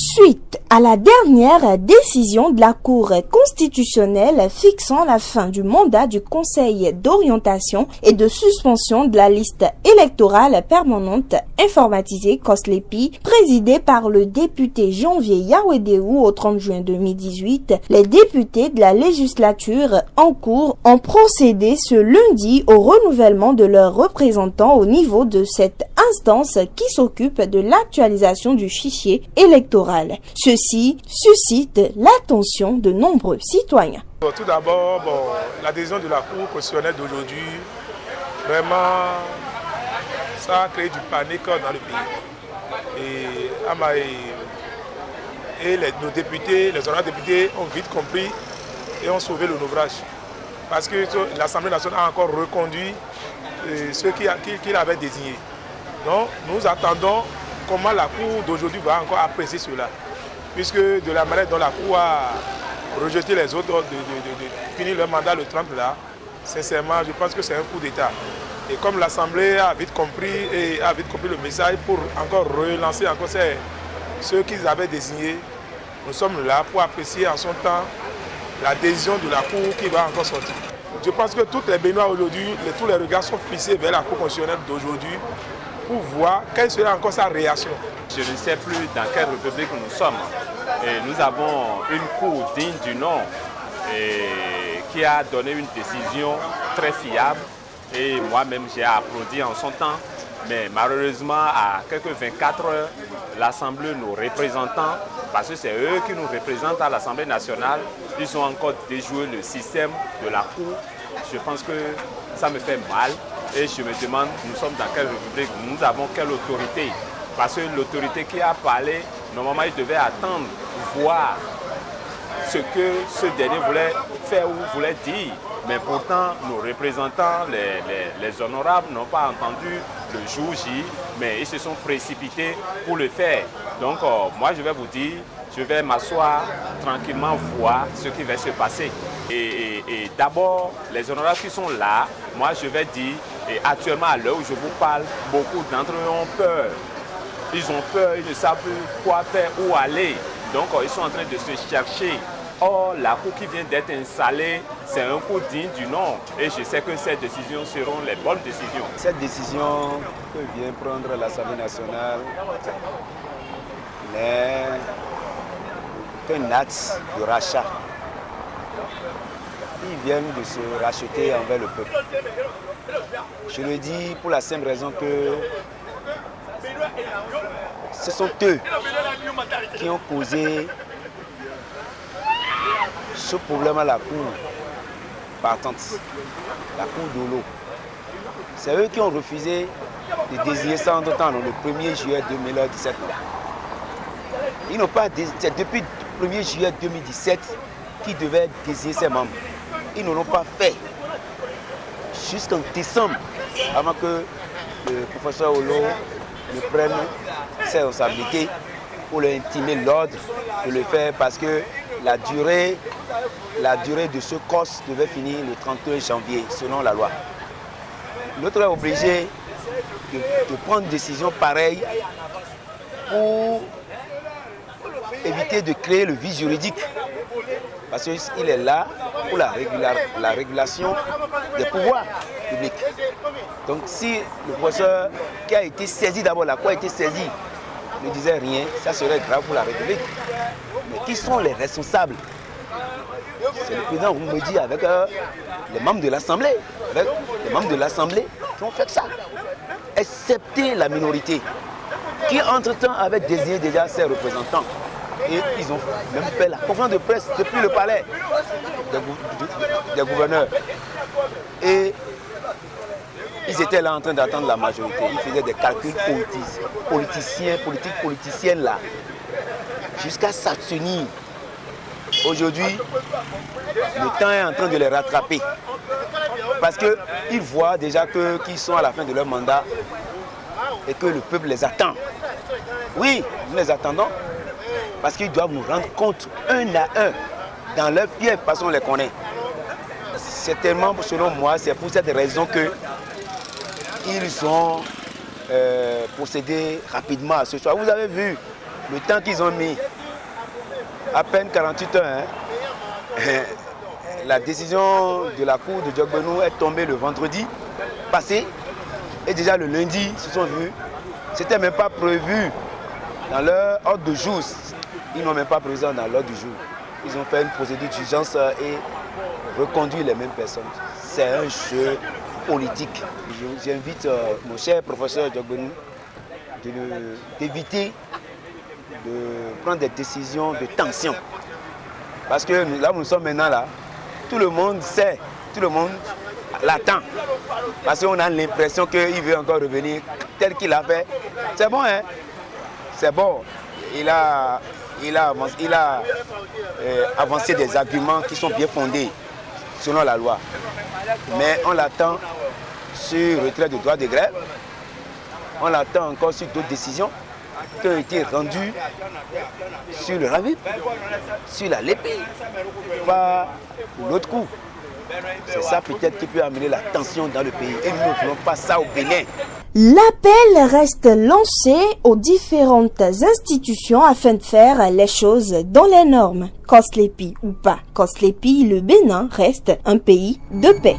Suite à la dernière décision de la Cour constitutionnelle fixant la fin du mandat du Conseil d'orientation et de suspension de la liste électorale permanente informatisée COSLEPI, présidée par le député Janvier Yawedéou au 30 juin 2018, les députés de la législature en cours ont procédé ce lundi au renouvellement de leurs représentants au niveau de cette instance qui s'occupe de l'actualisation du fichier électoral. Ceci suscite l'attention de nombreux citoyens. Tout d'abord, la décision de la Cour constitutionnelle d'aujourd'hui, vraiment, ça a créé du panique dans le pays. Et nos députés, les honorables députés ont vite compris et ont sauvé le naufrage. Parce que l'Assemblée nationale a encore reconduit ceux qu'il avait désignés. Donc, nous attendons comment la Cour d'aujourd'hui va encore apprécier cela. Puisque de la manière dont la Cour a rejeté les autres de finir leur mandat le 30 là, sincèrement, je pense que c'est un coup d'État. Et comme l'Assemblée a vite compris le message pour encore relancer encore ceux qu'ils avaient désignés, nous sommes là pour apprécier en son temps la décision de la Cour qui va encore sortir. Je pense que tous les Béninois aujourd'hui, tous les regards sont fixés vers la Cour constitutionnelle d'aujourd'hui pour voir quelle sera encore sa réaction. Je ne sais plus dans quelle république nous sommes. Et nous avons une cour digne du nom qui a donné une décision très fiable. Et moi-même, j'ai applaudi en son temps. Mais malheureusement, à quelques 24 heures, l'Assemblée, nos représentants, parce que c'est eux qui nous représentent à l'Assemblée nationale, ils ont encore déjoué le système de la Cour. Je pense que ça me fait mal. Et je me demande, nous sommes dans quelle république, nous avons quelle autorité? Parce que l'autorité qui a parlé, normalement, il devait attendre, voir ce que ce dernier voulait faire ou voulait dire. Mais pourtant, nos représentants, les honorables, n'ont pas entendu le jour J, mais ils se sont précipités pour le faire. Donc, moi, je vais vous dire, je vais m'asseoir tranquillement, voir ce qui va se passer. Et d'abord, les honorables qui sont là, moi, je vais dire, et actuellement, à l'heure où je vous parle, beaucoup d'entre eux ont peur. Ils ont peur, ils ne savent plus quoi faire, où aller. Donc, ils sont en train de se chercher. Or, la Cour qui vient d'être installée, c'est un coup digne du nom. Et je sais que ces décisions seront les bonnes décisions. Cette décision que vient prendre l'Assemblée nationale n'est qu'un acte de rachat. Ils viennent de se racheter envers le peuple. Je le dis pour la simple raison que ce sont eux qui ont causé ce problème à la Cour partante, la Cour de l'eau. C'est eux qui ont refusé de désigner ça entre-temps, le 1er juillet 2017. Ils n'ont pas c'est depuis le 1er juillet 2017 qu'ils devaient désigner ses membres. Ils ne l'ont pas fait jusqu'en décembre, avant que le professeur Olo ne prenne ses responsabilités pour leur intimer l'ordre de le faire parce que la durée de ce COS devait finir le 31 janvier selon la loi. L'autre est obligé de prendre une décision pareille pour éviter de créer le vide juridique parce qu'il est là pour la régulation des pouvoirs publics. Donc si le professeur qui a été saisi d'abord, la Cour a été saisie, ne disait rien, ça serait grave pour la République. Mais qui sont les responsables? C'est le président Roumédi avec les membres de l'Assemblée. Avec les membres de l'Assemblée qui ont fait ça. Excepté la minorité, qui entre-temps avait désigné déjà ses représentants. Et ils ont même fait la conférence de presse depuis le palais des gouverneurs. Et ils étaient là en train d'attendre la majorité. Ils faisaient des calculs politiciennes là, jusqu'à s'abstenir. Aujourd'hui, le temps est en train de les rattraper. Parce qu'ils voient déjà qu'ils sont à la fin de leur mandat et que le peuple les attend. Oui, nous les attendons. Parce qu'ils doivent nous rendre compte un à un dans leur fief parce qu'on les connaît. C'est tellement, selon moi, c'est pour cette raison qu'ils ont procédé rapidement à ce choix. Vous avez vu le temps qu'ils ont mis à peine 48 heures, hein, la décision de la cour de Djokbenou est tombée le vendredi passé. Et déjà le lundi, ils se sont vus. C'était même pas prévu dans leur ordre de jour. Ils n'ont même pas présent dans l'ordre du jour. Ils ont fait une procédure d'urgence et reconduit les mêmes personnes. C'est un jeu politique. J'invite mon cher professeur Djokbenou d'éviter de prendre des décisions de tension. Parce que là où nous sommes maintenant là, tout le monde sait, tout le monde l'attend. Parce qu'on a l'impression qu'il veut encore revenir tel qu'il a fait. C'est bon, hein? C'est bon. Il a avancé des arguments qui sont bien fondés selon la loi. Mais on l'attend sur retrait de droit de grève. On l'attend encore sur d'autres décisions qui ont été rendues sur le RAVIP, sur la LEPI, par l'autre coup. C'est ça peut-être qui peut amener la tension dans le pays. Et nous ne voulons pas ça au Bénin. L'appel reste lancé aux différentes institutions afin de faire les choses dans les normes. Koslepi ou pas Koslepi, le Bénin reste un pays de paix.